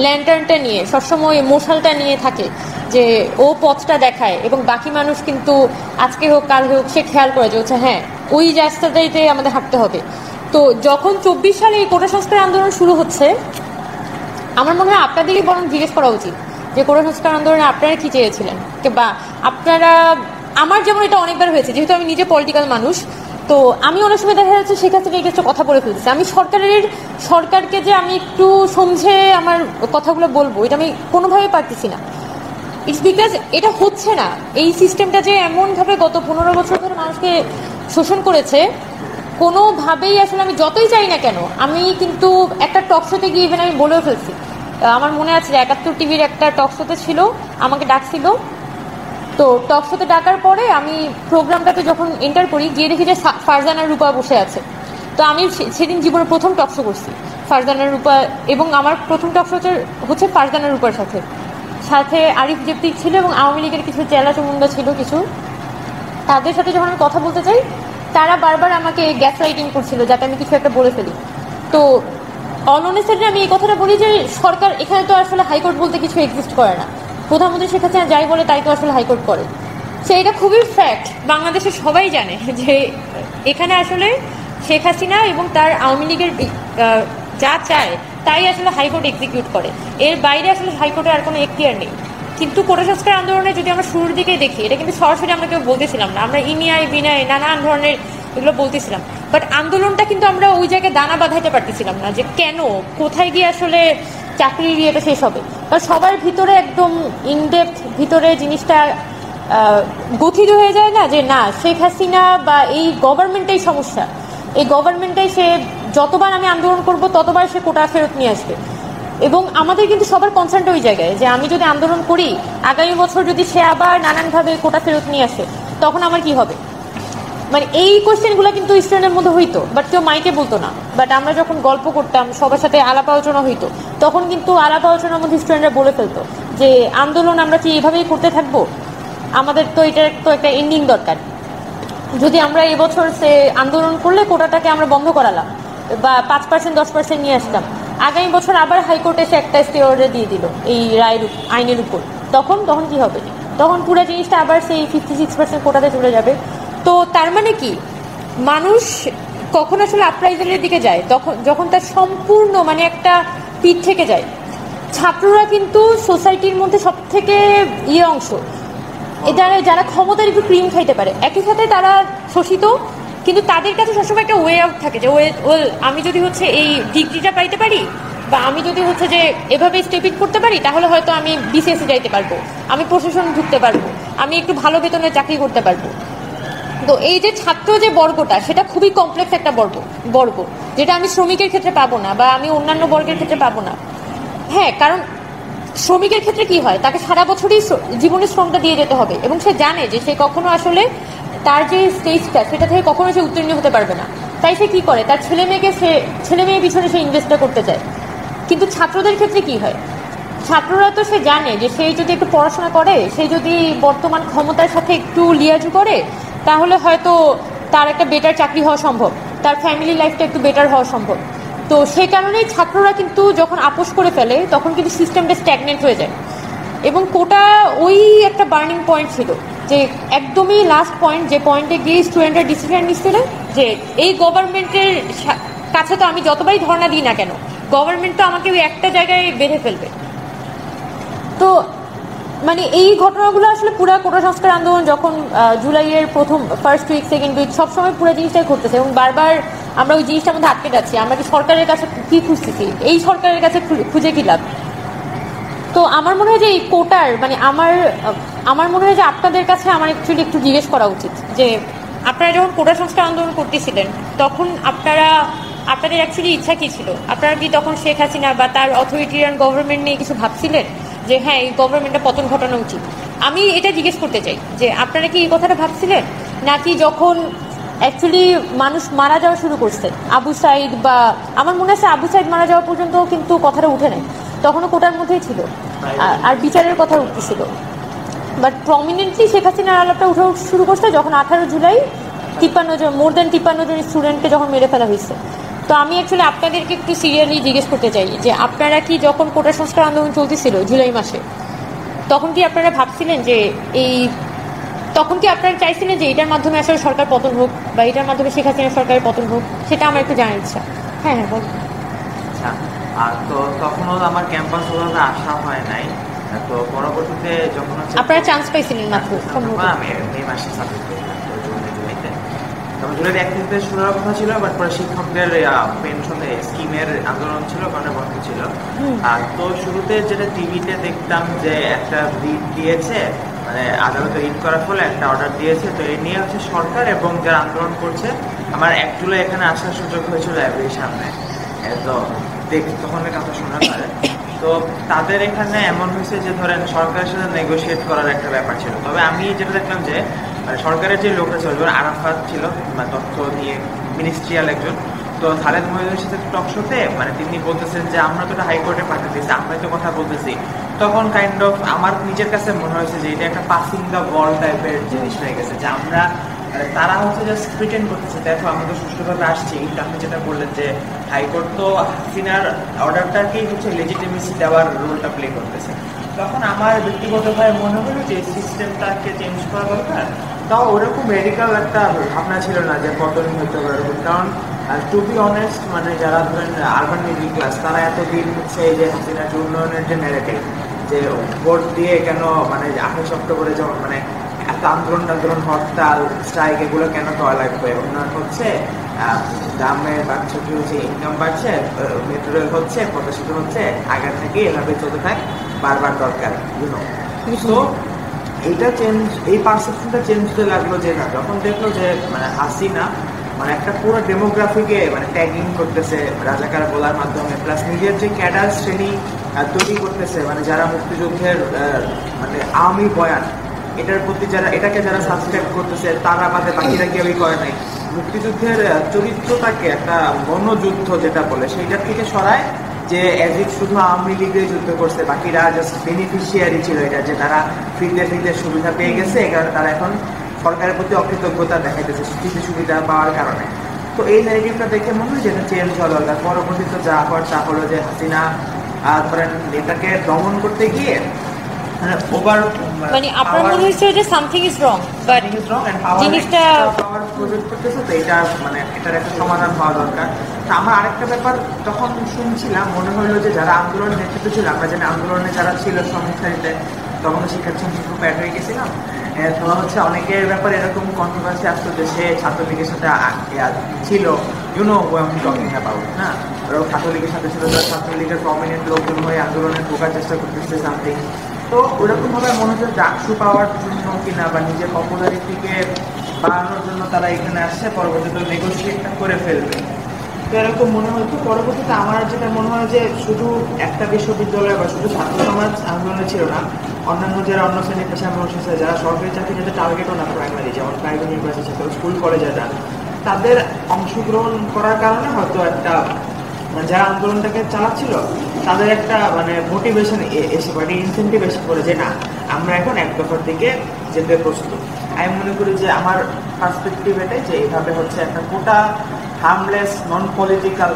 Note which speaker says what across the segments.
Speaker 1: ল্যান্টার্নটা নিয়ে, সবসময় মশালটা নিয়ে থাকে যে ও পথটা দেখায়, এবং বাকি মানুষ কিন্তু আজকে হোক কাল হোক সে খেয়াল করে যে হচ্ছে হ্যাঁ ওই রাস্তাটাইতে আমাদের হাঁটতে হবে। তো যখন 24 সালে এই কোটা সংস্কার আন্দোলন শুরু হচ্ছে, আমার মনে হয় আপনাদেরই বরং জিজ্ঞেস করা উচিত যে কোটা সংস্কার আন্দোলনে আপনারা কি চেয়েছিলেন, বা আপনারা, আমার যেমন এটা অনেকবার হয়েছে, যেহেতু আমি নিজে পলিটিক্যাল মানুষ, তো আমি অনেক সময় দেখা যাচ্ছে শেখ হাসিনা একটা কথা বলে ফেলতেছি, আমি সরকারকে যে আমি একটু সমঝে আমার কথাগুলো বলবো, এটা আমি কোনোভাবেই পারতেছি না। ইটস বিকজ এটা হচ্ছে না, এই সিস্টেমটা যে এমনভাবে গত 15 বছর ধরে মানুষকে শোষণ করেছে, কোনোভাবেই আসলে আমি যতই চাই না কেন, আমি কিন্তু একটা টক শোতে গিয়ে ইভেন আমি বলেও ফেলছি। আমার মনে আছে 71 টিভির একটা টক শোতে ছিল, আমাকে ডাকছিল, তো টক শোতে ডাকার পরে আমি প্রোগ্রামটাতে যখন এন্টার করি, গিয়ে দেখি যে ফারজানা রূপা বসে আছে। তো আমি সেদিন জীবনে প্রথম টক শো করছি ফারজানা রূপা, এবং আমার প্রথম টক শো হচ্ছে ফারজানা রূপার সাথে সাথে আরিফ জেপ্তি ছিল, এবং আওয়ামী লীগের কিছু চেলা চুমুন্ডা ছিল কিছু। তাদের সাথে যখন আমি কথা বলতে চাই, তারা বারবার আমাকে গ্যাস লাইটিং করছিল যাতে আমি কিছু একটা বলে ফেলি। তো অল অনেস্টলি আমি এই কথাটা বলি যে সরকার, এখানে তো আসলে হাইকোর্ট বলতে কিছু এক্সিস্ট করে না, প্রধানমন্ত্রী শেখ হাসিনা যাই বলে তাই তো আসলে হাইকোর্ট করে। সে এটা খুবই ফ্যাক্ট, বাংলাদেশে সবাই জানে যে এখানে আসলে শেখ হাসিনা এবং তার আওয়ামী লীগের যা চায় তাই আসলে হাইকোর্ট এক্সিকিউট করে, এর বাইরে আসলে হাইকোর্টের আর কোনো এখতিয়ার নেই। কিন্তু কোটা সংস্কার আন্দোলনে যদি আমরা শুরুর দিকে দেখি, এটা কিন্তু সরাসরি আমরা কেউ বলতেছিলাম না, আমরা ইনিয়ায় বিনয় নানান ধরনের এগুলো বলতেছিলাম, বাট আন্দোলনটা কিন্তু আমরা ওই জায়গায় দানা বাঁধাইতে পারতেছিলাম না যে কেন, কোথায় গিয়ে আসলে চাকরির ইয়েটা শেষ হবে। কারণ সবার ভিতরে একদম ইনডেপথ ভিতরে জিনিসটা গঠিত হয়ে যায় না, যে না, শেখ হাসিনা বা এই গভর্নমেন্টটাই সমস্যা, এই গভর্নমেন্টটাই সে যতবার আমি আন্দোলন করব ততবার সে কোটা ফেরত নিয়ে আসবে। এবং আমাদের কিন্তু সবার কনসার্নটা ওই জায়গায় যে আমি যদি আন্দোলন করি, আগামী বছর যদি সে আবার নানানভাবে কোটা ফেরত নিয়ে আসে, তখন আমার কি হবে। মানে এই কোয়েশ্চেনগুলো কিন্তু স্টুডেন্টের মধ্যে হইতো, বাট কেউ মাইকে বলতো না। বাট আমরা যখন গল্প করতাম, সবার সাথে আলাপ আলোচনা হইতো, তখন কিন্তু আলাপ আলোচনার মধ্যে স্টুডেন্টরা বলে ফেলতো যে আন্দোলন আমরা কি এভাবেই করতে থাকবো, আমাদের তো এটার তো একটা এন্ডিং দরকার। যদি আমরা এবছর সে আন্দোলন করলে কোটাটাকে আমরা বন্ধ করালাম বা 5% 10% নিয়ে আসতাম, আগামী বছর আবার হাইকোর্ট এসে একটা স্টে অর্ডার দিয়ে দিল এই রায়ের আইনের উপর, তখন কি হবে, তখন পুরো জিনিসটা আবার সেই 56% কোটাতে চলে যাবে। তো তার মানে কি, মানুষ কখন আসলে আপ্রাইজালের দিকে যায়, যখন তার সম্পূর্ণ মানে একটা পিঠ থেকে যায়। ছাত্ররা কিন্তু সোসাইটির মধ্যে সব থেকে অংশ, যারা ক্ষমতার একটু ক্রিম খাইতে পারে, একই সাথে তারা শোষিত, কিন্তু তাদের কাছে সবসময় একটা ওয়ে আউট থাকে যে আমি যদি হচ্ছে এই ডিগ্রিটা পাইতে পারি, বা আমি যদি হচ্ছে যে এভাবে স্টেপিং করতে পারি, তাহলে হয়তো আমি বিসিএসে যাইতে পারবো, আমি প্রশাসন ঢুকতে পারবো, আমি একটু ভালো বেতনের চাকরি করতে পারবো। তো এই যে ছাত্র যে বর্গটা, সেটা খুবই কমপ্লেক্স একটা বর্গ, যেটা আমি শ্রমিকের ক্ষেত্রে পাবো না, বা আমি অন্যান্য বর্গের ক্ষেত্রে পাবো না। হ্যাঁ, কারণ শ্রমিকের ক্ষেত্রে কি হয়, তাকে সারা বছরই জীবনের শ্রমটা দিয়ে যেতে হবে, এবং সে জানে যে সে কখনো আসলে তার যে স্টেজটা, সেটা থেকে কখনো সে উত্তীর্ণ হতে পারবে না। তাই সে কি করে, তার ছেলে মেয়ের পিছনে সে ইনভেস্টটা করতে চায়। কিন্তু ছাত্রদের ক্ষেত্রে কি হয়, ছাত্ররা তো সে জানে যে সে যদি একটু পড়াশোনা করে, সে যদি বর্তমান ক্ষমতার সাথে একটু লিয়াজু করে, তাহলে হয়তো তার একটা বেটার চাকরি হওয়া সম্ভব, তার ফ্যামিলি লাইফটা একটু বেটার হওয়া সম্ভব। তো সেই কারণেই ছাত্ররা কিন্তু যখন আপোষ করে ফেলে, তখন কিন্তু সিস্টেমটা স্ট্যাগনেন্ট হয়ে যায়। এবং কোটা ওই একটা বার্নিং পয়েন্ট ছিল, যে একদমই লাস্ট পয়েন্ট, যে পয়েন্টে গিয়ে স্টুডেন্টরা ডিসিশন নিচ্ছিলেন যে এই গভর্নমেন্টের কাছে তো আমি যতবারই ধর্ণা দিই না কেন, গভর্নমেন্ট তো আমাকে ওই একটা জায়গায় বেঁধে ফেলবে। তো মানে এই ঘটনাগুলো আসলে পুরো কোটা সংস্কার আন্দোলন যখন জুলাইয়ের প্রথম ফার্স্ট উইক সেকেন্ড উইক সবসময় পুরো জিনিসটাই ঘটতেছে, এবং বারবার আমরা ওই জিনিসটার মধ্যে আটকে যাচ্ছি। আমরা কি সরকারের কাছে কি খুঁজতেছি, এই সরকারের কাছে খুঁজে কি লাভ। তো আমার মনে হয় যে এই কোটার মানে আমার মনে হয় যে আপনাদের কাছে আমার অ্যাকচুয়ালি একটু জিজ্ঞেস করা উচিত যে আপনারা যখন কোটা সংস্কার আন্দোলন করতেছিলেন, তখন আপনাদের অ্যাকচুয়ালি ইচ্ছা কি ছিল? আপনারা কি তখন শেখ হাসিনা বা তার অথরিটেরিয়ান গভর্নমেন্ট নিয়ে কিছু ভাবছিলেন যে হ্যাঁ এই গভর্নমেন্টটা পতন ঘটানো উচিত? আমি এটা জিজ্ঞেস করতে চাই যে আপনারা কি এই কথাটা ভাবছিলেন, নাকি যখন অ্যাকচুয়ালি মানুষ মারা যাওয়া শুরু করছে, আবু সাইদ, বা আমার মনে আছে আবু সাইদ মারা যাওয়া পর্যন্ত কিন্তু কথাটা উঠে নাই, তখনও কোটার মধ্যেই ছিল, আর বিচারের কথা উঠতেছিল। বাট প্রমিনেন্টলি শেখ হাসিনার আলাপটা উঠে শুরু করছে যখন 18 জুলাই 53 জন মোর দেন 53 জন স্টুডেন্টকে যখন মেরে ফেলা হয়েছে। তো আমি অ্যাকচুয়ালি আপনাদেরকে একটু সিরিয়াসলি জিজ্ঞেস করতে চাই যে আপনারা কি যখন কোটা সংস্কার আন্দোলন চলতেছিল জুলাই মাসে, তখন কি আপনারা ভাবছিলেন যে তখন কি আপনারা চাইছিলেন যে এটার মাধ্যমে আসলে সরকার পতন হোক বা এটার মাধ্যমে শেখ হাসিনা সরকারের পতন হোক? সেটা আমার একটু জানার ইচ্ছা। হ্যাঁ হ্যাঁ বলুন।
Speaker 2: আচ্ছা, আর তো তখনও আমার ক্যাম্পাস ওভাবে আসা হয় নাই। তো পরবর্তীতে যখন
Speaker 1: আপনারা চান্স পাইছিলেন মাত্র
Speaker 2: আমি মে মাসে সাবমিট করেছিলাম জুলাইতে। তখন জুলাইতে 1 থেকে শুরু হওয়ার কথা ছিল, বাট পরে শিক্ষকদের পেনশন স্কিমের আন্দোলন ছিল, কারণে বন্ধ ছিল। আর তো শুরুতে যেটা টিভিতে দেখতাম যে একটা রিট দিয়েছে, মানে আদালতে রিট করার ফলে একটা অর্ডার দিয়েছে, তো এই নিয়ে হচ্ছে সরকার এবং যারা আন্দোলন করছে, আমার 1 জুলাই এখানে আসার সুযোগ হয়েছিল লাইব্রেরির সামনে। তো তখন কথা শোনা যায়, তো তাদের এখানে এমন হয়েছে যে ধরেন সরকারের সাথে নেগোসিয়েট করার একটা ব্যাপার ছিল। তবে আমি যেটা দেখলাম যে মানে সরকারের যে লোকটা ছিল, যেমন আরাফাত ছিল তথ্য নিয়ে মিনিস্ট্রিয়াল একজন, তো খালেদ মহিউদ্দিনের সাথে টক শোতে মানে তিনি বলতেছেন যে আমরা তো হাইকোর্টে পাঠাতেছি, আমরাই তো কথা বলতেছি। তখন কাইন্ড অফ আমার নিজের কাছে মনে হয়েছে যে এটা একটা পাসিং দ্য বল টাইপের জিনিস হয়ে গেছে, যে আমরা তারা হচ্ছে জাস্ট প্রিটেন্ড করতেছে, দেখো আমরা তো সুষ্ঠুভাবে আসছি। কিন্তু আপনি যেটা বললেন যে হাইকোর্ট তো হাসিনার অর্ডারটাকেই হচ্ছে লেজিটিমেসি দেওয়ার রোলটা প্লে করতেছে, তখন আমার ব্যক্তিগতভাবে মনে হলো যে সিস্টেমটাকে চেঞ্জ করা দরকার। তাও ওরকম মেডিকেল একটা ভাবনা ছিল না যে পতনই হতে পারে, কারণ টু বি অনেস্ট মানে যারা ধরেন আরবান মিডল ক্লাস, তারা এতদিন হচ্ছে এই যে হাসিনার যে উন্নয়নের যে ন্যারেটিভ, যে ভোট দিয়ে কেন মানে 28 অক্টোবরে যেমন মানে এত আন্দোলন হরতাল স্ট্রাইক এগুলো কেন করা লাগবে, উন্নয়ন হচ্ছে, গ্রামের বাচ্চাটি হচ্ছে ইনকাম বাড়ছে, মেট্রো রেল হচ্ছে, পদ্মা হচ্ছে, আগের থেকে এভাবে চলতে থাক, বারবার দরকার তো এইটা চেঞ্জ, এই পারসেপশনটা চেঞ্জ হতে লাগলো। যে না, যখন দেখলো যে মানে হাসিনা মানে একটা পুরো ডেমোগ্রাফিকে মানে ট্যাগিং করতেছে রাজাকার বলার মাধ্যমে, প্লাস নিজের যে ক্যাডার শ্রেণী তৈরি করতেছে, মানে যারা মুক্তিযুদ্ধের মানে আওয়ামী বয়ান এটার প্রতি এটাকে যারা সাবস্ক্রাইব করতেছে, তারা বাদে বাকিরা কেউই করে নাই। মুক্তিযুদ্ধের চরিত্রটাকে একটা গণযুদ্ধ যেটা বলে সেইটার থেকে সরায়, যে অ্যাজ ইট শুধু আওয়ামী লীগের যুদ্ধ করছে, বাকিরা জাস্ট বেনিফিশিয়ারি ছিল এটা, যে তারা ফ্রিতে সুবিধা পেয়ে গেছে, এই কারণে তারা এখন সরকারের প্রতি অকৃতজ্ঞতা দেখাইতেছে ফ্রিতে সুবিধা পাওয়ার কারণে। তো এই ন্যারেটিভটা দেখে মনে হয় যেটা চেঞ্জ হওয়া দরকার। পরবর্তীতে যা হওয়ার তা হলো যে হাসিনা ধরেন এটাকে দমন করতে গিয়ে
Speaker 1: মানে আপনার মনে হচ্ছে যে সামথিং ইজ রং, বাট জিনিসটা
Speaker 2: পাওয়ার প্রজেক্ট করতেছে, তো এটা মানে এটার একটা সমাধান হওয়া দরকার। তো আমার আরেকটা ব্যাপার তখন শুনছিলাম, মনে হলো যে যারা আন্দোলনের নেতৃত্ব ছিল, আমরা জানি আন্দোলনে যারা ছিল সংস্থারিতে, তখন শিক্ষার্থী সংসদ প্যাড হয়ে গেছিলাম, তোমার হচ্ছে অনেকের ব্যাপারে এরকম কন্ট্রোভার্সি আসতো যে সে ছাত্রলীগের সাথে ছিল, ইউনো টকিং অ্যাবাউট, হ্যাঁ, ছাত্রলীগের সাথে ছিল, ছাত্রলীগের প্রমিনেন্ট লোকজন হয়ে আন্দোলনে ঢোকার চেষ্টা করতেছে সামথিং। তো ওরকম ভাবে মনে হচ্ছে ডাকসু পাওয়ার জন্য কিনা বা নিজের পপুলারিটিকে বাড়ানোর জন্য তারা এখানে আসছে, পরবর্তীতে নেগোসিয়েটটা করে ফেলবে, তো এরকম মনে হতো। পরবর্তীতে আমার যেটা মনে হয় যে শুধু একটা বিশ্ববিদ্যালয় বা শুধু ছাত্র সমাজ আন্দোলনে ছিল না, অন্যান্য যারা অন্য শ্রেণীর পেশার মানুষ আছে, যারা সরকারি চাকরি যাতে টার্গেটও না প্রাইমারি, যেমন প্রাইভেট ইউনিভার্সিটি ছাত্র, স্কুল কলেজে যারা, তাদের অংশগ্রহণ করার কারণে হয়তো একটা মানে যারা আন্দোলনটাকে চালাচ্ছিল তাদের একটা মানে মোটিভেশন এসে পড়ে, ইনসেন্টিভ এসে পড়ে যে না, আমরা এখন এক দফার দিকে যেতে প্রস্তুত। আমি মনে করি যে আমার পার্সপেক্টিভ এটাই, যে এইভাবে হচ্ছে একটা কোটা হার্মলেস নন পলিটিক্যাল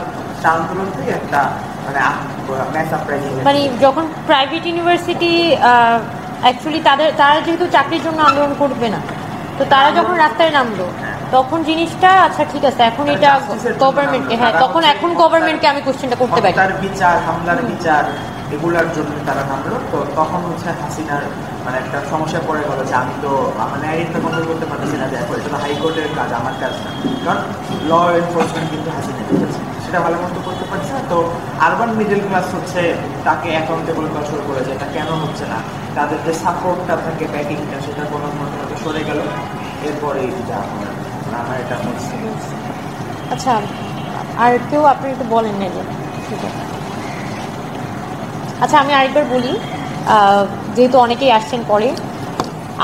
Speaker 2: আন্দোলন থেকে একটা মানে
Speaker 1: মানে যখন প্রাইভেট ইউনিভার্সিটি অ্যাকচুয়ালি তারা যেহেতু চাকরির জন্য আন্দোলন করবে না, তো তারা যখন রাস্তায় নামলো তখন জিনিসটা আচ্ছা ঠিক আছে, এখন এটা গভর্নমেন্টকে, হ্যাঁ তখন এখন গভর্নমেন্টকে আমি কোশ্চেনটা করতে পারি,
Speaker 2: তার বিচার, হামলার বিচার এগুলার জন্য তারা নামলো। তো তখন হচ্ছে হাসিনার মানে একটা সমস্যা পড়ে গেল যে আমি তো আমার ন্যায়টা কন্ট্রোল করতে পারতেছি না, দেখো এটা তো হাইকোর্টের কাজ, আমার কাজ না, কারণ ল এনফোর্সমেন্ট কিন্তু হাসিনা করেছে, সেটা ভালো মতো করতে পারছে না। তো আরবান মিডল ক্লাস হচ্ছে তাকে অ্যাকাউন্টেবল করা শুরু করেছে, এটা কেন হচ্ছে না, তাদের যে সাপোর্টটা থাকে ব্যাকিংটা, সেটা কোনো মতো সরে গেল। এরপরে যা আমার এটা হচ্ছে।
Speaker 1: আচ্ছা, আর কেউ আপনি একটু বলেন না, ঠিক আছে। আচ্ছা আমি আরেকবার বলি, যেহেতু অনেকেই আসছেন পরে,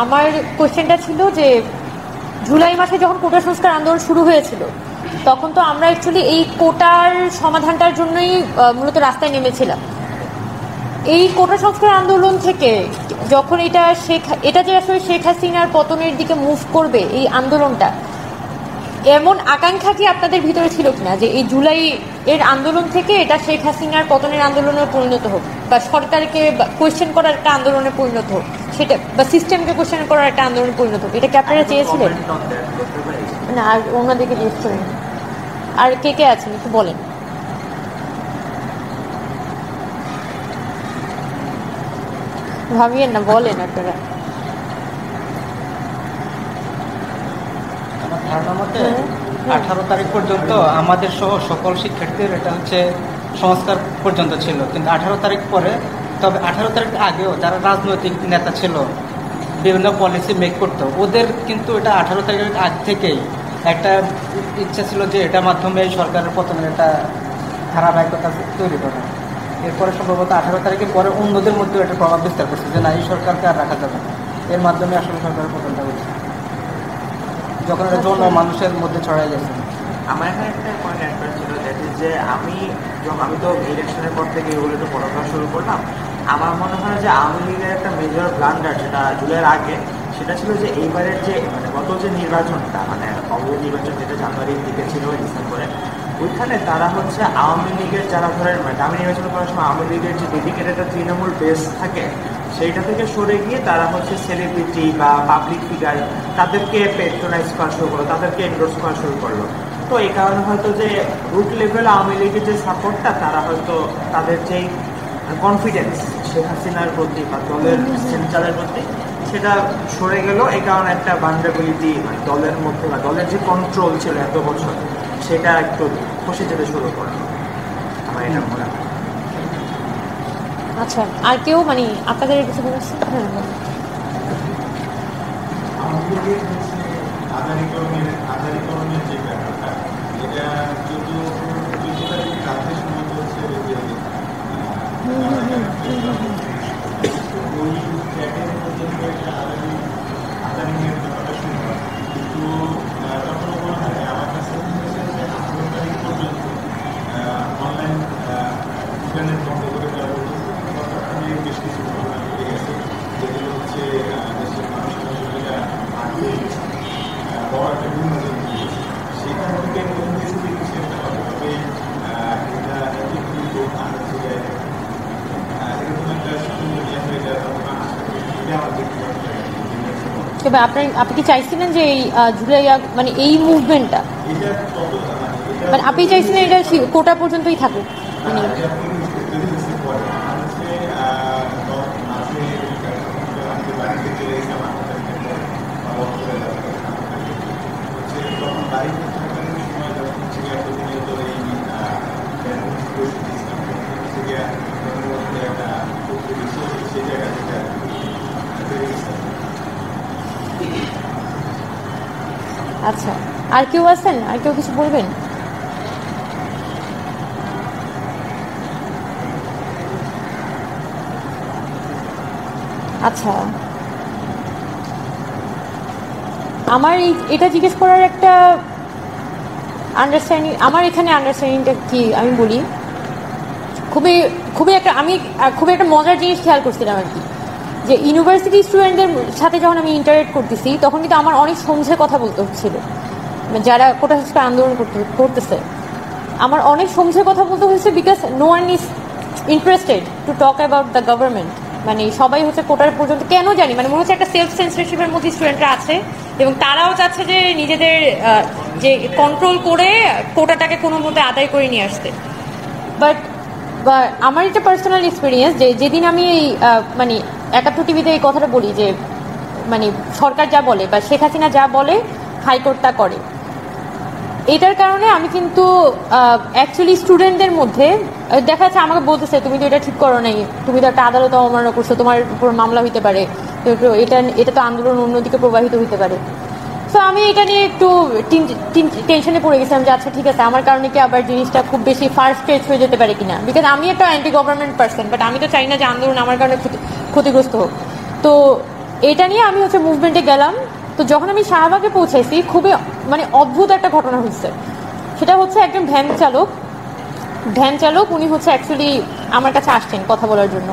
Speaker 1: আমার কোয়েশ্চেনটা ছিল যে জুলাই মাসে যখন কোটা সংস্কার আন্দোলন শুরু হয়েছিল, তখন তো আমরা অ্যাকচুয়ালি এই কোটার সমাধানটার জন্যই মূলত রাস্তায় নেমেছিলাম। এই কোটা সংস্কার আন্দোলন থেকে যখন এটা যে আসলে শেখ হাসিনার পতনের দিকে মুভ করবে এই আন্দোলনটা, এমন আকাঙ্ক্ষা কি আপনাদের ভিতরে ছিল কিনা যে এই জুলাই এর আন্দোলন থেকে এটা শেখ হাসিনার পতনের আন্দোলনে পরিণত হোক, বা সরকারকে কোয়েশ্চেন করার একটা আন্দোলনে পরিণত হোক, সেটা বা সিস্টেমকে কোয়েশ্চেন করার একটা আন্দোলনে পরিণত হোক, এটা কি আপনারা চেয়েছিলেন? না, আর ওনাদেরকে জিজ্ঞেস করেন। আর কে কে আছেন একটু বলেন। ভাবিয়েন না, বলেন আপনারা।
Speaker 3: আমার ধারণা মতে 18 তারিখ পর্যন্ত আমাদের সহ সকল শিক্ষার্থীদের এটা হচ্ছে সংস্কার পর্যন্ত ছিল, কিন্তু 18 তারিখ পরে, তবে 18 তারিখ আগেও যারা রাজনৈতিক নেতা ছিল বিভিন্ন পলিসি মেক করতো, ওদের কিন্তু এটা 18 তারিখের আগ থেকেই একটা ইচ্ছা ছিল যে এটার মাধ্যমে এই সরকারের পতনের একটা ধারাবাহিকতা তৈরি করা। এরপরে সম্ভবত 18 তারিখের পরে অন্যদের মধ্যেও একটা প্রভাব বিস্তার করছে যে না, এই সরকারকে আর রাখা যাবে না। এর মাধ্যমে আসলে সরকারের পতনটা হয়েছে, যখন এটা মানুষের মধ্যে ছড়াই গেছে।
Speaker 2: আমার এখানে একটা পয়েন্ট অ্যাড করা ছিল, যে আমি তো ইলেকশনের পর থেকে এগুলো একটু পড়াশোনা শুরু করলাম। আমার মনে হয় যে আওয়ামী লীগের একটা মেজর ব্লান্ডার, যেটা জুলাইয়ের আগে, সেটা ছিল যে এইবারের যে গত যে নির্বাচনটা, অবৈধ নির্বাচন যেটা জানুয়ারির দিকে ছিল, ডিসেম্বরে, ওইখানে তারা হচ্ছে আওয়ামী লীগের যারা ধরেন দামি নির্বাচন করার সময় আওয়ামী লীগের যে ডেডিকেটেড একটা তৃণমূল বেস থাকে, সেইটা থেকে সরে গিয়ে তারা হচ্ছে সেলিব্রিটি বা পাবলিক ফিগার, তাদেরকে পেট্রোনাইজ করা শুরু করলো, তাদেরকে এন্ডোর্স করা শুরু করলো। তো এই কারণে হয়তো যে রুট লেভেল আওয়ামী লীগের যে সাপোর্টটা, তারা হয়তো তাদের যেই কনফিডেন্স শেখ হাসিনার প্রতি বা দলের সেন্ট্রালের প্রতি, সেটা সরে গেল। এই কারণে একটা ভালনারেবিলিটি দলের মধ্যে বা দলের যে কন্ট্রোল ছিল এত বছর, সেটা একটু খসে যেতে শুরু করলো, আমার এটা মনে হয়।
Speaker 1: আচ্ছা, আর কেউ আপনাদের কিছু বলেছে? হ্যাঁ,
Speaker 4: আধারীকরণের যে ব্যাপারটা, এটা যদিও রাজ্যের সময় হচ্ছে ওই ট্র্যাকের মধ্যে একটা আধারিকের ব্যাপারটা শুরু হয়, কিন্তু তখন মনে হয় আমার কাছে 18 তারিখ পর্যন্ত অনলাইন ইন্টারনেট বন্ধ করে দেওয়া হতো। বেশ কিছু ঘটনা ঘটে গেছে, যেগুলো হচ্ছে দেশের মানুষের সুবিধা আগে বড় একটা বিনোদন দিয়েছে। সেখান থেকে নতুন কিছু চেষ্টা হবে, তবে এটা কিন্তু এরকম একটা সোশ্যাল মিডিয়া হয়ে যায়, তখন আশা করি এটা আমার দেখতে
Speaker 1: তবে আপনি কি চাইছিলেন যে এই জুলাই এই মুভমেন্টটা,
Speaker 4: এটা তত
Speaker 1: আপনি চাইছিলেন এটা কোটা পর্যন্তই থাকুক? আচ্ছা, আর কেউ আছেন? আর কেউ কিছু বলবেন? আচ্ছা, আমার এটা জিজ্ঞেস করার একটা আন্ডারস্ট্যান্ডিং, আমার এখানে আন্ডারস্ট্যান্ডিংটা কি আমি বলি, খুবই একটা মজার জিনিস খেয়াল করছিলাম আর কি, যে ইউনিভার্সিটি স্টুডেন্টদের সাথে যখন আমি ইন্টারেক্ট করতেছি, তখন কিন্তু আমার অনেক সমঝে কথা বলতে হচ্ছিল। যারা কোটা সংস্কার আন্দোলন করতেছে, আমার অনেক সমঝে কথা বলতে হয়েছে, because no one is interested to talk about the government. সবাই হচ্ছে কোটার পর্যন্ত, কেন জানি মনে হচ্ছে একটা সেলফ সেন্সরশিপের মধ্যে স্টুডেন্টরা আছে, এবং তারাও চাচ্ছে যে নিজেদের যে কন্ট্রোল করে কোটাটাকে কোনো মতে আদায় করে নিয়ে আসতে। বাট আমার একটা পার্সোনাল এক্সপিরিয়েন্স, যেদিন আমি এই 71 টিভিতে এই কথাটা বলি যে সরকার যা বলে বা শেখ হাসিনা যা বলে হাইকোর্ট তা করে, এটার কারণে আমি কিন্তু অ্যাকচুয়ালি স্টুডেন্টদের মধ্যে দেখা যাচ্ছে আমাকে বলতেছে, তুমি তো এটা ঠিক করো নাই, তুমি তো একটা আদালত অবমাননা করছো, তোমার উপর মামলা হইতে পারে, এটা তো আন্দোলন অন্যদিকে প্রবাহিত হইতে পারে। সো আমি এটা নিয়ে একটু টেনশনে পড়ে গেছিলাম যে আচ্ছা ঠিক আছে, আমার কারণে কি আবার জিনিসটা খুব বেশি ফার্স্ট স্টেজ হয়ে যেতে পারে কিনা, বিকজ আমি একটা অ্যান্টি গভর্নমেন্ট পার্সন, বাট আমি তো চাই না যে আন্দোলন আমার কারণে ক্ষতিগ্রস্ত হোক। তো এটা নিয়ে আমি হচ্ছে মুভমেন্টে গেলাম। তো যখন আমি শাহবাগে পৌঁছাইছি, খুবই অদ্ভুত একটা ঘটনা হচ্ছে। সেটা হচ্ছে একজন ভ্যান চালক উনি হচ্ছে অ্যাকচুয়ালি আমার কাছে আসছেন কথা বলার জন্য,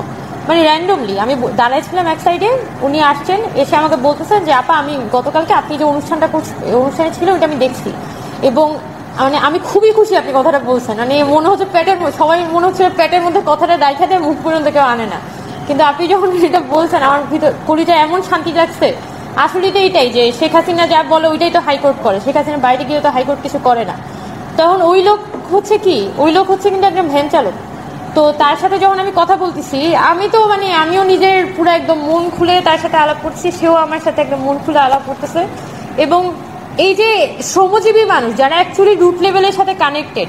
Speaker 1: র্যান্ডমলি আমি দাঁড়াইছিলাম এক সাইডে, উনি আসছেন, এসে আমাকে বলতেছেন যে আপা, আমি গতকালকে আপনি যে অনুষ্ঠানে ছিল ওইটা আমি দেখছি, এবং মানে আমি খুবই খুশি আপনি কথাটা বলছেন, মানে মনে হচ্ছে সবাই মনে হচ্ছে পেটের মধ্যে কথাটা রাইখা দেয়, মুখ পর্যন্ত কেউ আনে না, কিন্তু আপনি যখন এটা বলছেন আমার ভিতর কলিটা এমন শান্তি লাগছে। আসলে তো এইটাই যে শেখ হাসিনা যা বলে ওইটাই তো হাইকোর্ট করে, শেখ হাসিনা বাইরে গিয়ে তো হাইকোর্ট কিছু করে না। তখন ওই লোক হচ্ছে কিন্তু একজন ভ্যান চালক। তো তার সাথে যখন আমি কথা বলতেছি, আমি তো মানে আমিও নিজের পুরো একদম মন খুলে তার সাথে আলাপ করছি, সেও আমার সাথে একদম মন খুলে আলাপ করতেছে। এবং এই যে শ্রমজীবী মানুষ যারা অ্যাকচুয়ালি রুট লেভেলের সাথে কানেক্টেড,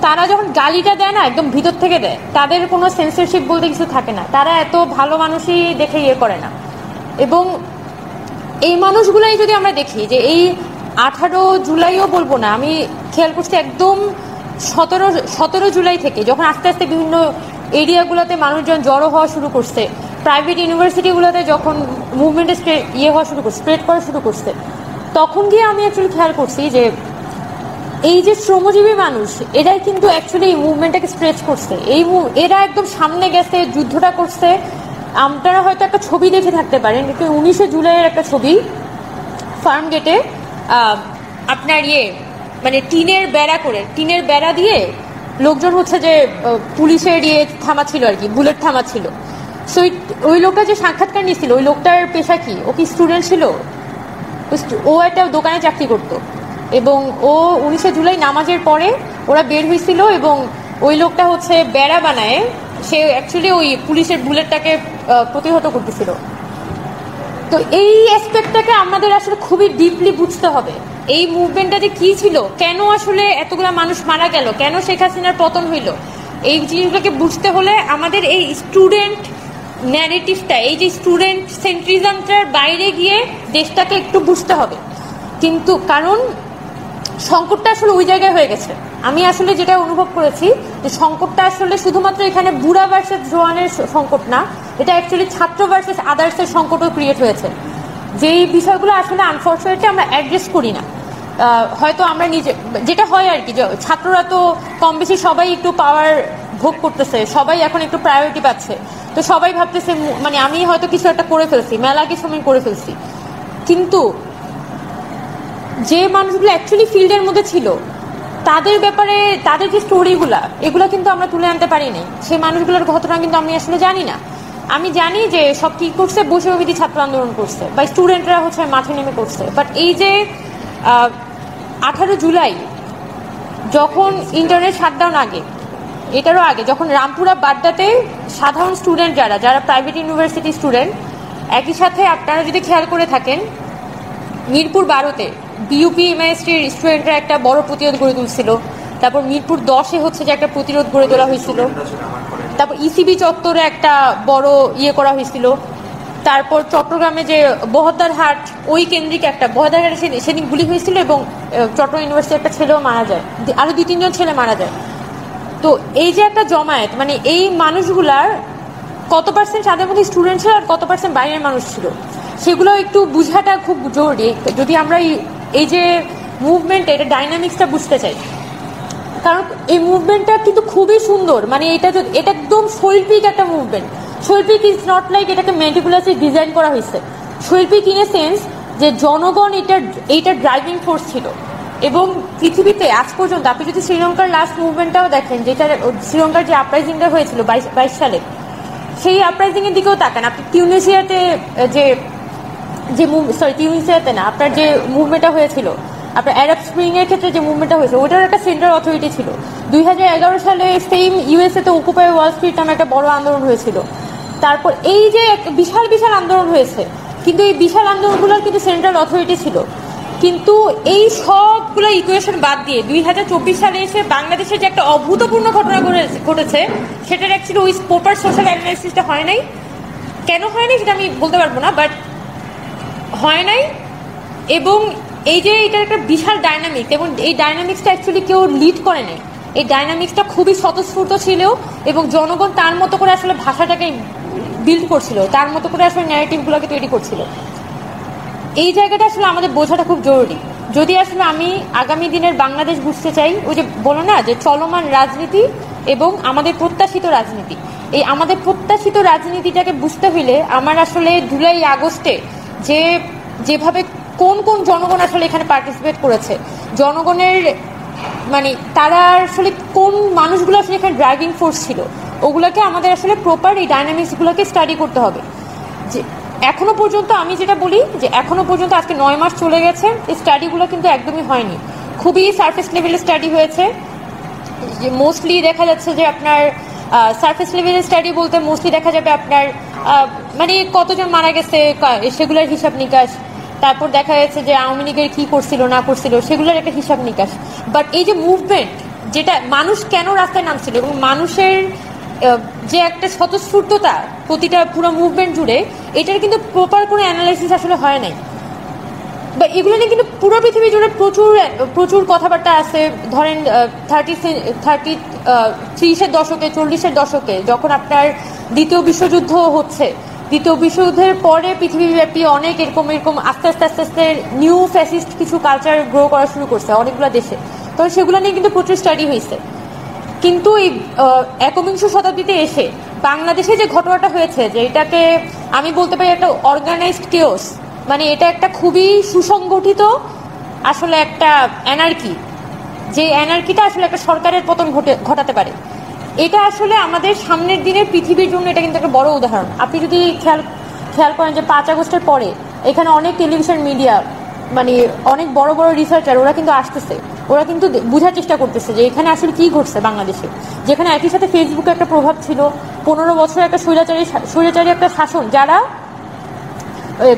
Speaker 1: তারা যখন গালিটা দেয় না একদম ভিতর থেকে দেয়, তাদের কোনো সেন্সরশিপ বলতে কিছু থাকে না, তারা এত ভালো মানুষই দেখে ইয়ে করে না। এবং এই মানুষগুলাই যদি আমরা দেখি যে এই 18 জুলাইও বলবো না, আমি খেয়াল করছি একদম 17 জুলাই থেকে যখন আস্তে আস্তে বিভিন্ন এরিয়াগুলোতে মানুষজন জড়ো হওয়া শুরু করছে, প্রাইভেট ইউনিভার্সিটিগুলোতে যখন মুভমেন্টে স্প্রেড করা শুরু করছে, তখন গিয়ে আমি অ্যাকচুয়ালি খেয়াল করছি যে এই যে শ্রমজীবী মানুষ এরাই কিন্তু অ্যাকচুয়ালি এই মুভমেন্টটাকে স্প্রেড করছে। এরা একদম সামনে গেছে, যুদ্ধটা করছে। আপনারা হয়তো একটা ছবি দেখে থাকতে পারেন, 19 জুলাইয়ের একটা ছবি, ফার্ম গেটে আপনার মানে টিনের বেড়া দিয়ে লোকজন হচ্ছে যে পুলিশের থামা ছিল আর কি, বুলেট থামা ছিল। সো ওই লোকটা যে সাক্ষাৎকার নিয়েছিল, ওই লোকটার পেশা কি? ও কি স্টুডেন্ট ছিল? ও একটা দোকানে চাকরি করত এবং ও 19 জুলাই নামাজের পরে ওরা বের হয়েছিল এবং ওই লোকটা হচ্ছে বেড়া বানায়, সে অ্যাকচুয়ালি ওই পুলিশের বুলেটটাকে প্রতিহত করতেছিল। তো এই অ্যাসপেক্টটাকে আমাদের আসলে খুবই ডিপলি বুঝতে হবে, এই মুভমেন্টটা যে কি ছিল, কেন আসলে এতগুলা মানুষ মারা গেল, কেন শেখ হাসিনার পতন হইল, এই জিনিসগুলোকে বুঝতে হলে আমাদের এই স্টুডেন্ট ন্যারেটিভটা, এই যে স্টুডেন্ট সেন্ট্রিজমটার বাইরে গিয়ে দেশটাকে একটু বুঝতে হবে। কিন্তু কারণ সংকটটা আসলে ওই জায়গায় হয়ে গেছে। আমি আসলে যেটা অনুভব করেছি যে সংকটটা আসলে শুধুমাত্র এখানে বুড়া ভার্সেস জোয়ানের সংকট না, এটা অ্যাকচুয়ালি ছাত্র ভার্সেস আদার্সের সংকটও ক্রিয়েট হয়েছে। যেই বিষয়গুলো আসলে আনফর্চুনেটলি আমরা অ্যাড্রেস করি না। হয়তো আমরা যেটা হয় আর কি, ছাত্ররা তো কম বেশি সবাই একটু পাওয়ার ভোগ করতেছে, সবাই এখন একটু প্রায়োরিটি পাচ্ছে, তো সবাই ভাবতেছে মানে আমি হয়তো কিছু একটা করে ফেলছি, মেলা কিছু আমি করে ফেলছি। কিন্তু যে মানুষগুলো অ্যাকচুয়ালি ফিল্ডের মধ্যে ছিল তাদের ব্যাপারে, তাদের যে স্টোরিগুলা, এগুলো কিন্তু আমরা তুলে আনতে পারিনি। সেই মানুষগুলোর ঘটনা কিন্তু আমি আসলে জানি না। আমি জানি যে সব কি করছে, বৈষম্যবিধি ছাত্র আন্দোলন করছে বা স্টুডেন্টরা হচ্ছে মাঠে নেমে করছে, বাট এই যে 18 জুলাই যখন ইন্টারনেট শাটডাউন এটারও আগে যখন রামপুরা বাড্ডাতে সাধারণ স্টুডেন্ট যারা প্রাইভেট ইউনিভার্সিটি স্টুডেন্ট, একই সাথে আপনারা যদি খেয়াল করে থাকেন মিরপুর 12-তে বিইউপি এমআইএসটির স্টুডেন্টরা একটা বড় প্রতিরোধ গড়ে তুলছিল, তারপর মিরপুর 10-এ হচ্ছে যে একটা প্রতিরোধ গড়ে তোলা হয়েছিল, তারপর ইসিবি চত্বরে একটা বড় করা হয়েছিল, তারপর চট্টগ্রামে যে বহদ্দার হাট ওই কেন্দ্রিক একটা বহদ্দার হাটে সেদিন গুলি হয়েছিল এবং চট্টগ্রাম ইউনিভার্সিটির একটা ছেলেও মারা যায়, আরো 2-3 জন ছেলে মারা যায়। তো এই যে একটা জমায়েত, মানে এই মানুষগুলার কত পার্সেন্ট তাদের মধ্যে স্টুডেন্ট ছিল আর কত পার্সেন্ট বাইরের মানুষ ছিল, সেগুলো একটু বুঝাটা খুব জরুরি যদি আমরা এই যে মুভমেন্ট, এটা ডাইনামিক্সটা বুঝতে চাই। কারণ এই মুভমেন্টটা কিন্তু খুবই সুন্দর, মানে এটা একদম শৈল্পিক একটা মুভমেন্ট। শৈল্পিক ইজ নট লাইক এটাকে মেটিকুলাসলি ডিজাইন করা হয়েছে, শৈল্পিক ইন এ সেন্স যে জনগণ এইটা ড্রাইভিং ফোর্স ছিল। এবং পৃথিবীতে আজ পর্যন্ত আপনি যদি শ্রীলঙ্কার লাস্ট মুভমেন্টটাও দেখেন, যেটা শ্রীলঙ্কার যে আপরাইজিংটা হয়েছিল 22 সালে, সেই আপরাইজিং এর দিকেও তাকান, আপনি টিউনিসিয়াতে টিউনিসিয়াতে না, আপনার যে মুভমেন্টটা হয়েছিল, আপনার আরব স্প্রিং এর ক্ষেত্রে যে মুভমেন্টটা হয়েছে, ওটার একটা সেন্ট্রাল অথরিটি ছিল। 2011 সালে সেম ইউএসএ তে অকুপাই ওয়াল স্ট্রিট নামে একটা বড় আন্দোলন হয়েছিল। তারপর এই যে বিশাল বিশাল আন্দোলন হয়েছে, কিন্তু এই বিশাল আন্দোলনগুলোর কিন্তু সেন্ট্রাল অথরিটি ছিল। কিন্তু এই সবগুলো ইকুয়েশন বাদ দিয়ে 2024 সালে এসে বাংলাদেশের যে একটা অভূতপূর্ণ ঘটনা ঘটেছে, সেটার অ্যাকচুয়ালি ওই প্রপার সোশ্যাল অ্যানালাইসিসটা হয় নাই। কেন হয় নাই সেটা আমি বলতে পারবো না, বাট হয় নাই। এবং এই যে এটার একটা বিশাল ডাইনামিক্স, এবং এই ডাইনামিক্সটা অ্যাকচুয়ালি কেউ লিড করে নেই। এই ডাইনামিক্সটা খুবই স্বতঃস্ফূর্ত ছিল এবং জনগণ তার মতো করে আসলে ভাষাটাকে বিল্ড করছিল, তার মতো করে আসলে ন্যারেটিভগুলোকে তৈরি করছিল। এই জায়গাটা আসলে আমাদের বোঝাটা খুব জরুরি। যদি আসলে আমি আগামী দিনের বাংলাদেশ বুঝতে চাই, ওই যে বলো না যে চলমান রাজনীতি এবং আমাদের প্রত্যাশিত রাজনীতি, এই আমাদের প্রত্যাশিত রাজনীতিটাকে বুঝতে হইলে আমার আসলে জুলাই আগস্টে যেভাবে কোন কোন জনগণ আসলে এখানে পার্টিসিপেট করেছে, জনগণের মানে তারা আসলে কোন মানুষগুলো আসলে এখানে ড্রাইভিং ফোর্স ছিল, ওগুলোকে আমাদের আসলে প্রপার এই ডাইনামিক্সগুলোকে স্টাডি করতে হবে। যে এখনো পর্যন্ত আমি যেটা বলি যে এখনো পর্যন্ত আজকে 9 মাস চলে গেছে, এই স্টাডিগুলো কিন্তু একদমই হয়নি, খুবই সারফেস লেভেলের স্টাডি হয়েছে। যে মোস্টলি দেখা যাচ্ছে যে আপনার সারফেস লেভেলের স্টাডি বলতে মোস্টলি দেখা যাবে আপনার মানে কতজন মারা গেছে সেগুলোর হিসাব নিকাশ, তারপর দেখা যাচ্ছে যে আওয়ামী লীগের কী করছিল না করছিল সেগুলোর একটা হিসাব নিকাশ। বাট এই যে মুভমেন্ট, যেটা মানুষ কেন রাস্তায় নামছিল এবং মানুষের যে একটা স্বতঃস্ফূর্ততা প্রতিটা পুরো মুভমেন্ট জুড়ে, এটার কিন্তু প্রপার কোনো অ্যানালাইসিস আসলে হয় নাই। বা এগুলো নিয়ে কিন্তু পুরো পৃথিবী জুড়ে প্রচুর প্রচুর কথাবার্তা আছে। ধরেন 30-এর দশকে 40-এর দশকে যখন আপনার দ্বিতীয় বিশ্বযুদ্ধ হচ্ছে, দ্বিতীয় বিশ্বযুদ্ধের পরে পৃথিবীব্যাপী অনেক এরকম আস্তে আস্তে আস্তে আস্তে নিউ ফ্যাসিস্ট কিছু কালচার গ্রো করা শুরু করছে অনেকগুলো দেশে, তবে সেগুলো নিয়ে কিন্তু প্রচুর স্টাডি হয়েছে। কিন্তু এই 21শ শতাব্দীতে এসে বাংলাদেশে যে ঘটনাটা হয়েছে, যে এটাকে আমি বলতে পারি একটা অর্গানাইজড কেওস, মানে এটা একটা খুবই সুসংগঠিত আসলে একটা অ্যানার্কি, যে অ্যানার্কিটা আসলে একটা সরকারের পতন ঘটাতে পারে। এটা আসলে আমাদের সামনের দিনের পৃথিবীর জন্য এটা কিন্তু একটা বড় উদাহরণ। আপনি যদি খেয়াল করেন যে 5 আগস্টের পরে এখানে অনেক টেলিভিশন মিডিয়া, মানে অনেক বড় বড় রিসার্চার ওরা কিন্তু আসতেছে, ওরা কিন্তু বোঝার চেষ্টা করতেছে যে এখানে আসলে কি ঘটছে বাংলাদেশে, যেখানে একই সাথে ফেসবুকে একটা প্রভাব ছিল, 15 বছর একটা স্বৈরাচারী একটা শাসন, যারা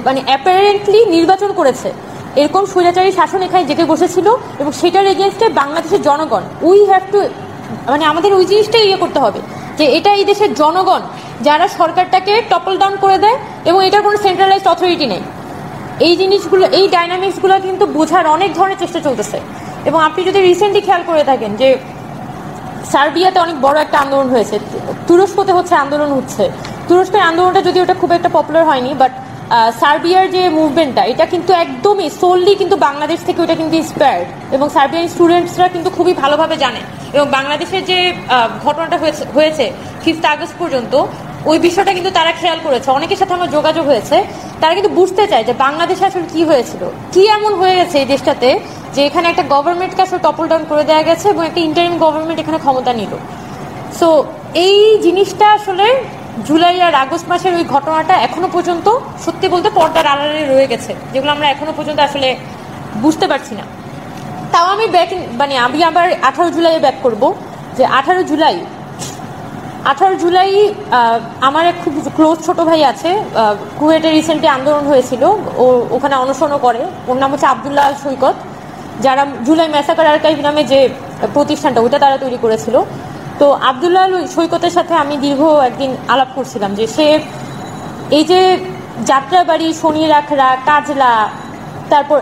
Speaker 1: মানে অ্যাপারেন্টলি নির্বাচন করেছে, এরকম স্বৈরাচারী শাসন এখানে জেগে বসেছিল এবং সেটার এগেনস্টে বাংলাদেশের জনগণ উই হ্যাভ টু, মানে আমাদের ওই জিনিসটাই করতে হবে যে এটা এই দেশের জনগণ যারা সরকারটাকে টপল ডাউন করে দেয় এবং এটার কোনো সেন্ট্রালাইজড অথরিটি নেই। এই জিনিসগুলো, এই ডাইনামিক্সগুলো কিন্তু বোঝার অনেক ধরনের চেষ্টা চলতেছে। এবং আপনি যদি রিসেন্টলি খেয়াল করে থাকেন যে সার্বিয়াতে অনেক বড় একটা আন্দোলন হয়েছে, তুরস্কতে হচ্ছে আন্দোলন হচ্ছে, তুরস্কের আন্দোলনটা যদি ওটা খুব একটা পপুলার হয়নি, বাট সার্বিয়ার যে মুভমেন্টটা এটা কিন্তু একদমই সোললি কিন্তু বাংলাদেশ থেকে ওটা কিন্তু ইন্সপায়ার্ড, এবং সার্বিয়ান স্টুডেন্টসরা কিন্তু খুবই ভালোভাবে জানে। এবং বাংলাদেশের যে ঘটনাটা হয়েছে 5 আগস্ট পর্যন্ত, ওই বিষয়টা কিন্তু তারা খেয়াল করেছে, অনেকের সাথে আমার যোগাযোগ হয়েছে, তারা কিন্তু বুঝতে চায় যে বাংলাদেশে আসলে কি হয়েছিল, কি এমন হয়ে গেছে এই দেশটাতে যে এখানে একটা গভর্নমেন্টকে আসলে টপল ডাউন করে দেওয়া গেছে এবং একটা ইন্টারিম গভর্নমেন্ট এখানে ক্ষমতা নিল। সো এই জিনিসটা আসলে জুলাই আর আগস্ট মাসের ওই ঘটনাটা এখনো পর্যন্ত সত্যি বলতে পর্দার আড়ালে রয়ে গেছে, যেগুলো আমরা এখনো পর্যন্ত আসলে বুঝতে পারছি না। তাও আমি আমি আবার 18 জুলাইয়ে ব্যাক করব, যে 18 জুলাই আমার এক খুব ক্লোজ ছোট ভাই আছে, কুয়েটে রিসেন্টলি আন্দোলন হয়েছিল, ও ওখানে অনশনও করে, ওর নাম হচ্ছে আব্দুল্লাহ আল সৈকত, যারা জুলাই ম্যাসাকার আর্কাইভ নামে যে প্রতিষ্ঠানটা ওইটা তারা তৈরি করেছিল। তো আব্দুল্লাহ আল সৈকতের সাথে আমি দীর্ঘ একদিন আলাপ করছিলাম যে সে এই যে যাত্রাবাড়ি, শনিরাখড়া, কাজলা, তারপর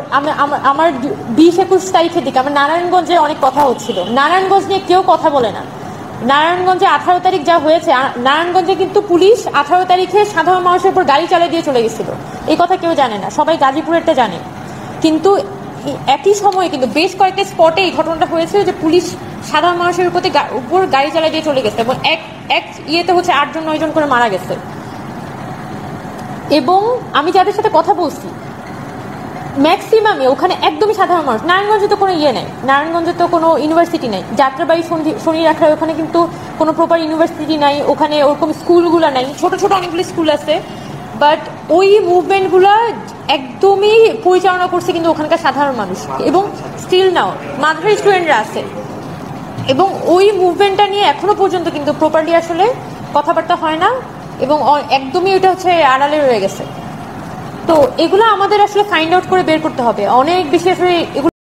Speaker 1: আমার 20-21 তারিখের দিকে আমার নারায়ণগঞ্জে অনেক কথা হচ্ছিল, নারায়ণগঞ্জ নিয়ে কেউ কথা বলে না। নারায়ণগঞ্জে 18 তারিখ যা হয়েছে, নারায়ণগঞ্জে কিন্তু পুলিশ 18 তারিখে সাধারণ মানুষের উপর গাড়ি চালিয়ে দিয়ে চলে গেছিল, এই কথা কেউ জানে না, সবাই গাজীপুরেরটা জানে। কিন্তু একই সময়ে কিন্তু বেশ কয়েকটা স্পটে এই ঘটনাটা হয়েছে যে পুলিশ সাধারণ মানুষের উপর গাড়ি চালিয়ে দিয়ে চলে গেছে, এবং এক ইয়েতে হচ্ছে 8-9 জন করে মারা গেছে। এবং আমি যাদের সাথে কথা বলছি ম্যাক্সিমামে ওখানে একদমই সাধারণ মানুষ। নারায়ণগঞ্জে তো কোনো ইয়ে নেই, নারায়ণগঞ্জে তো কোনো ইউনিভার্সিটি নেই, যাত্রাবাড়ি শনিরাখড়া ওখানে কিন্তু কোনো প্রপার ইউনিভার্সিটি নাই, ওখানে ওরকম স্কুলগুলো নাই, ছোট ছোট অনেকগুলো স্কুল আছে, বাট ওই মুভমেন্টগুলো একদমই পরিচালনা করছে কিন্তু ওখানকার সাধারণ মানুষ, এবং স্টিল নাও মাদ্রাসা স্টুডেন্টরা আছে। এবং ওই মুভমেন্টটা নিয়ে এখনো পর্যন্ত কিন্তু প্রপারলি আসলে কথাবার্তা হয় না, এবং একদমই ওইটা হচ্ছে আড়ালে রয়ে গেছে। তো এগুলো আমাদের আসলে ফাইন্ড আউট করে বের করতে হবে, অনেক বেশি আসলে এগুলো